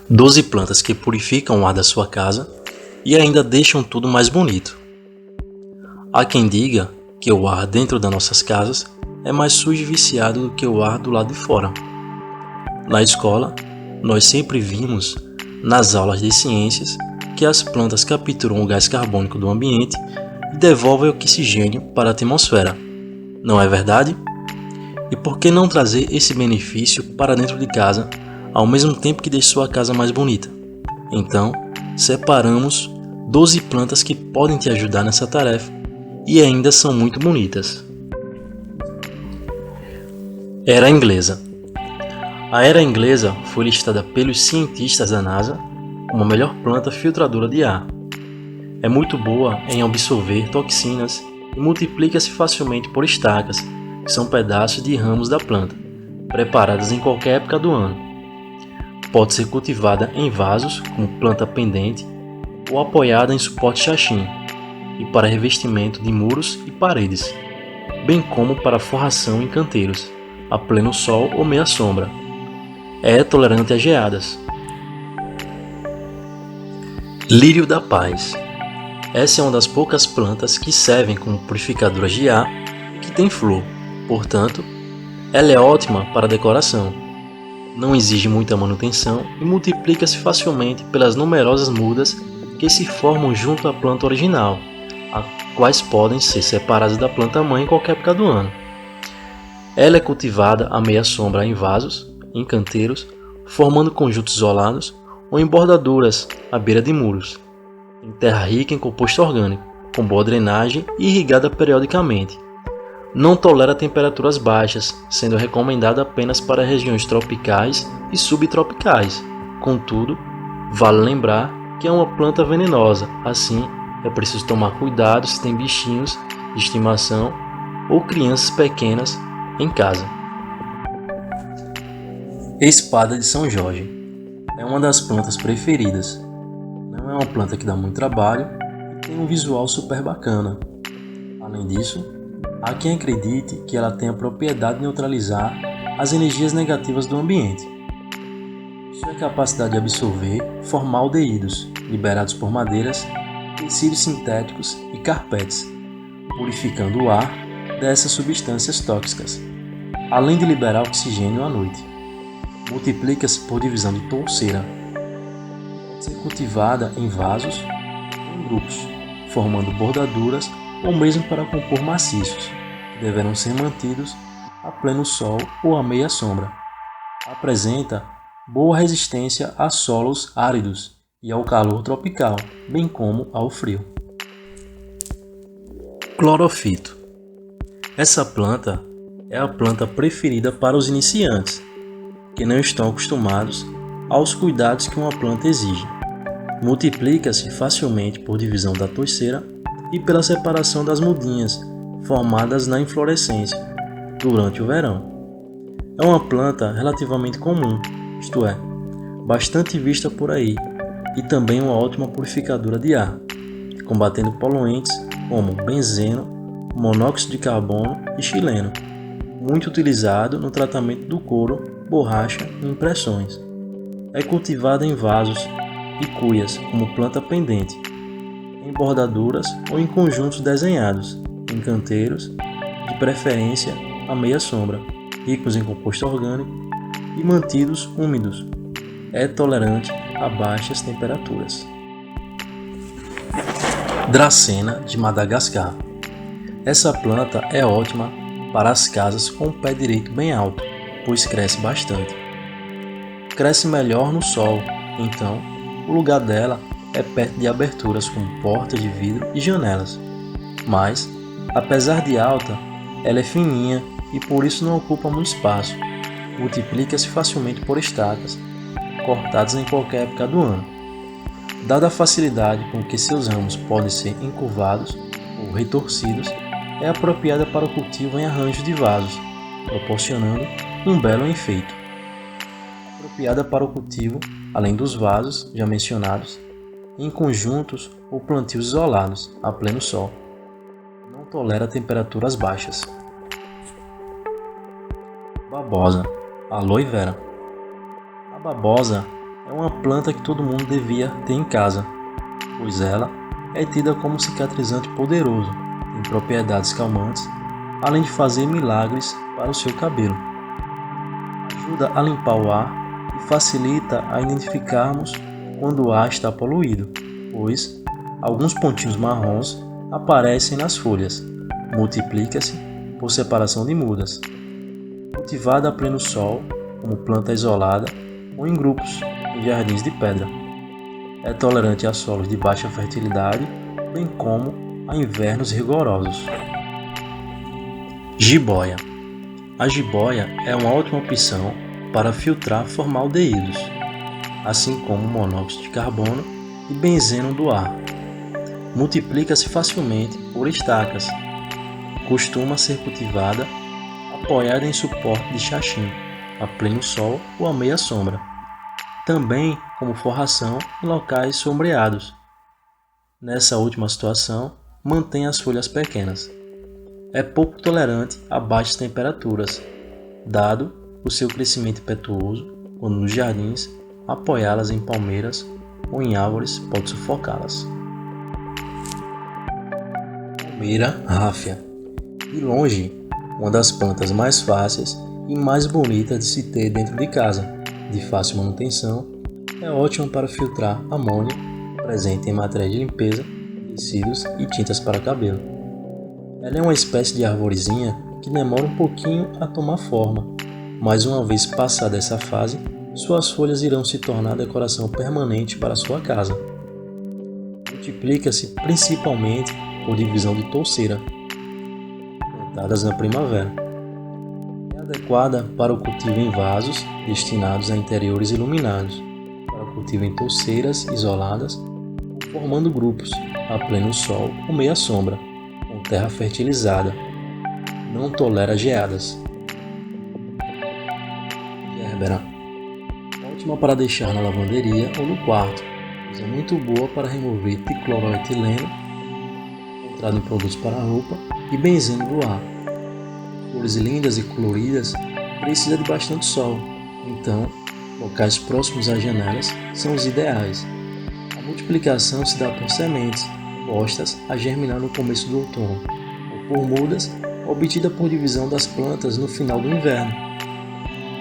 12 plantas que purificam o ar da sua casa e ainda deixam tudo mais bonito. Há quem diga que o ar dentro das nossas casas é mais sujo e viciado do que o ar do lado de fora. Na escola, nós sempre vimos, nas aulas de ciências, que as plantas capturam o gás carbônico do ambiente e devolvem o oxigênio para a atmosfera. Não é verdade? E por que não trazer esse benefício para dentro de casa, ao mesmo tempo que deixa sua casa mais bonita? Então, separamos 12 plantas que podem te ajudar nessa tarefa e ainda são muito bonitas. Era inglesa. A era inglesa foi listada pelos cientistas da NASA como a melhor planta filtradora de ar. É muito boa em absorver toxinas e multiplica-se facilmente por estacas, que são pedaços de ramos da planta, preparadas em qualquer época do ano. Pode ser cultivada em vasos como planta pendente ou apoiada em suporte chachim e para revestimento de muros e paredes, bem como para forração em canteiros, a pleno sol ou meia sombra. É tolerante a geadas. Lírio da paz. Essa é uma das poucas plantas que servem como purificadoras de ar e que tem flor, portanto, ela é ótima para decoração. Não exige muita manutenção e multiplica-se facilmente pelas numerosas mudas que se formam junto à planta original, as quais podem ser separadas da planta mãe em qualquer época do ano. Ela é cultivada à meia sombra em vasos, em canteiros, formando conjuntos isolados ou em bordaduras à beira de muros, em terra rica em composto orgânico, com boa drenagem e irrigada periodicamente. Não tolera temperaturas baixas, sendo recomendada apenas para regiões tropicais e subtropicais. Contudo, vale lembrar que é uma planta venenosa, assim é preciso tomar cuidado se tem bichinhos de estimação ou crianças pequenas em casa. Espada de São Jorge. É uma das plantas preferidas. Não é uma planta que dá muito trabalho e tem um visual super bacana. Além disso, há quem acredite que ela tem a propriedade de neutralizar as energias negativas do ambiente. Sua capacidade de absorver formaldeídos liberados por madeiras, tecidos sintéticos e carpetes, purificando o ar dessas substâncias tóxicas, além de liberar oxigênio à noite. Multiplica-se por divisão de touceira. Pode ser cultivada em vasos ou em grupos, formando bordaduras ou mesmo para compor maciços, que deverão ser mantidos a pleno sol ou à meia sombra. Apresenta boa resistência a solos áridos e ao calor tropical, bem como ao frio. Clorofito. Essa planta é a planta preferida para os iniciantes, que não estão acostumados aos cuidados que uma planta exige. Multiplica-se facilmente por divisão da touceira e pela separação das mudinhas formadas na inflorescência durante o verão. É uma planta relativamente comum, isto é, bastante vista por aí, e também uma ótima purificadora de ar, combatendo poluentes como benzeno, monóxido de carbono e xileno, muito utilizado no tratamento do couro, borracha e impressões. É cultivada em vasos e cuias como planta pendente, em bordaduras ou em conjuntos desenhados, em canteiros, de preferência à meia sombra, ricos em composto orgânico e mantidos úmidos. É tolerante a baixas temperaturas. Dracena de Madagascar. Essa planta é ótima para as casas com o pé direito bem alto, pois cresce bastante. Cresce melhor no sol, então o lugar dela é perto de aberturas como portas de vidro e janelas. Mas, apesar de alta, ela é fininha e por isso não ocupa muito espaço. Multiplica-se facilmente por estacas, cortadas em qualquer época do ano. Dada a facilidade com que seus ramos podem ser encurvados ou retorcidos, é apropriada para o cultivo em arranjos de vasos, proporcionando um belo enfeite. Apropriada para o cultivo, além dos vasos já mencionados, em conjuntos ou plantios isolados, a pleno sol. Não tolera temperaturas baixas. Babosa, aloe vera. A babosa É uma planta que todo mundo devia ter em casa, pois ela é tida como cicatrizante poderoso, tem propriedades calmantes, além de fazer milagres para o seu cabelo. Ajuda a limpar o ar e facilita a identificarmos quando o ar está poluído, pois alguns pontinhos marrons aparecem nas folhas. Multiplica-se por separação de mudas. Cultivada a pleno sol, como planta isolada ou em grupos em jardins de pedra. É tolerante a solos de baixa fertilidade, bem como a invernos rigorosos. Jiboia. A jiboia é uma ótima opção para filtrar formaldeídos, assim como monóxido de carbono e benzeno do ar. Multiplica-se facilmente por estacas. Costuma ser cultivada apoiada em suporte de xaxim, a pleno sol ou à meia sombra. Também como forração em locais sombreados. Nessa última situação, mantém as folhas pequenas. É pouco tolerante a baixas temperaturas, dado o seu crescimento impetuoso, quando nos jardins, apoiá-las em palmeiras ou em árvores pode sufocá-las. Palmeira ráfia. De longe, uma das plantas mais fáceis e mais bonitas de se ter dentro de casa, de fácil manutenção, é ótima para filtrar amônia, presente em materiais de limpeza, tecidos e tintas para cabelo. Ela é uma espécie de arvorezinha que demora um pouquinho a tomar forma, mas uma vez passada essa fase, suas folhas irão se tornar decoração permanente para sua casa. Multiplica-se principalmente por divisão de touceira, plantadas na primavera. É adequada para o cultivo em vasos destinados a interiores iluminados, para o cultivo em touceiras isoladas, formando grupos a pleno sol ou meia sombra, com terra fertilizada. Não tolera geadas. Gerbera. Ótima para deixar na lavanderia ou no quarto, pois é muito boa para remover tricloroetileno, encontrado em produtos para roupa, e benzeno do ar. Flores lindas e coloridas precisa de bastante sol, então locais próximos às janelas são os ideais. A multiplicação se dá por sementes, postas a germinar no começo do outono, ou por mudas, obtida por divisão das plantas no final do inverno.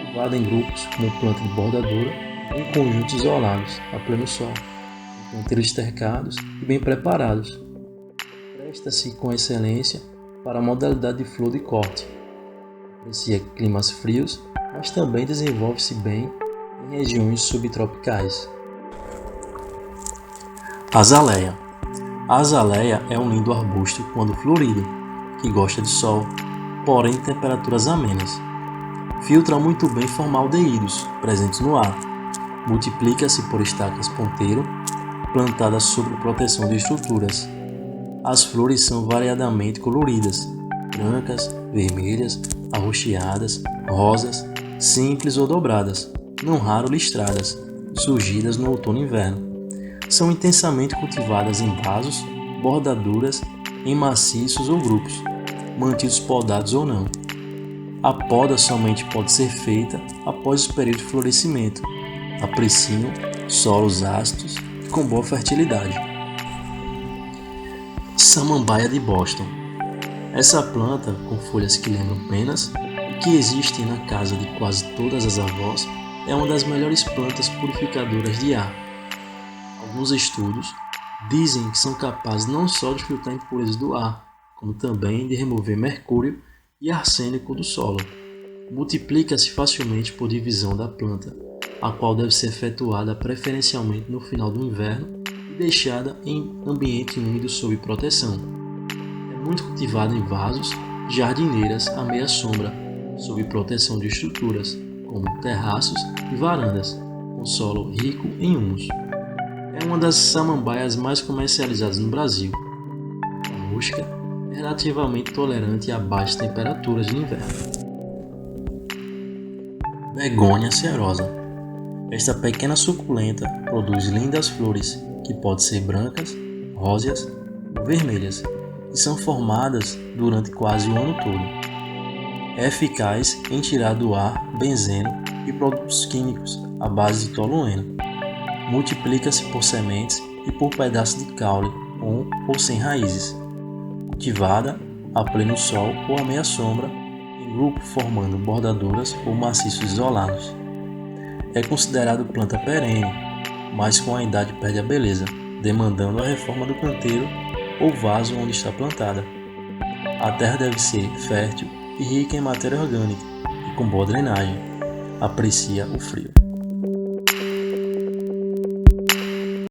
Cultivada em grupos como planta de bordadura ou em conjuntos isolados, a pleno sol, em canteiros estercados e bem preparados. Presta-se com excelência para a modalidade de flor de corte. Aprecia climas frios, mas também desenvolve-se bem em regiões subtropicais. Azaleia. A azaleia é um lindo arbusto quando florido, que gosta de sol, porém de temperaturas amenas. Filtra muito bem formaldeídos presentes no ar. Multiplica-se por estacas ponteiro, plantadas sob proteção de estruturas. As flores são variadamente coloridas, brancas, vermelhas, arroxeadas, rosas, simples ou dobradas, não raro listradas, surgidas no outono e inverno. São intensamente cultivadas em vasos, bordaduras, em maciços ou grupos, mantidos podados ou não. A poda somente pode ser feita após o período de florescimento. Apreciam solos ácidos e com boa fertilidade. Samambaia de Boston. Essa planta, com folhas que lembram penas e que existem na casa de quase todas as avós, é uma das melhores plantas purificadoras de ar. Alguns estudos dizem que são capazes não só de filtrar impurezas do ar, como também de remover mercúrio e arsênico do solo. Multiplica-se facilmente por divisão da planta, a qual deve ser efetuada preferencialmente no final do inverno e deixada em ambiente úmido sob proteção. É muito cultivada em vasos, jardineiras à meia sombra, sob proteção de estruturas, como terraços e varandas, com solo rico em humus. É uma das samambaias mais comercializadas no Brasil. A música é relativamente tolerante a baixas temperaturas de inverno. Begônia cerosa. Esta pequena suculenta produz lindas flores que podem ser brancas, róseas ou vermelhas e são formadas durante quase o ano todo. É eficaz em tirar do ar benzeno e produtos químicos à base de tolueno. Multiplica-se por sementes e por pedaços de caule, com ou sem raízes. Cultivada a pleno sol ou à meia sombra, em grupo formando bordaduras ou maciços isolados. É considerado planta perene, mas com a idade perde a beleza, demandando a reforma do canteiro ou vaso onde está plantada. A terra deve ser fértil e rica em matéria orgânica e com boa drenagem. Aprecia o frio.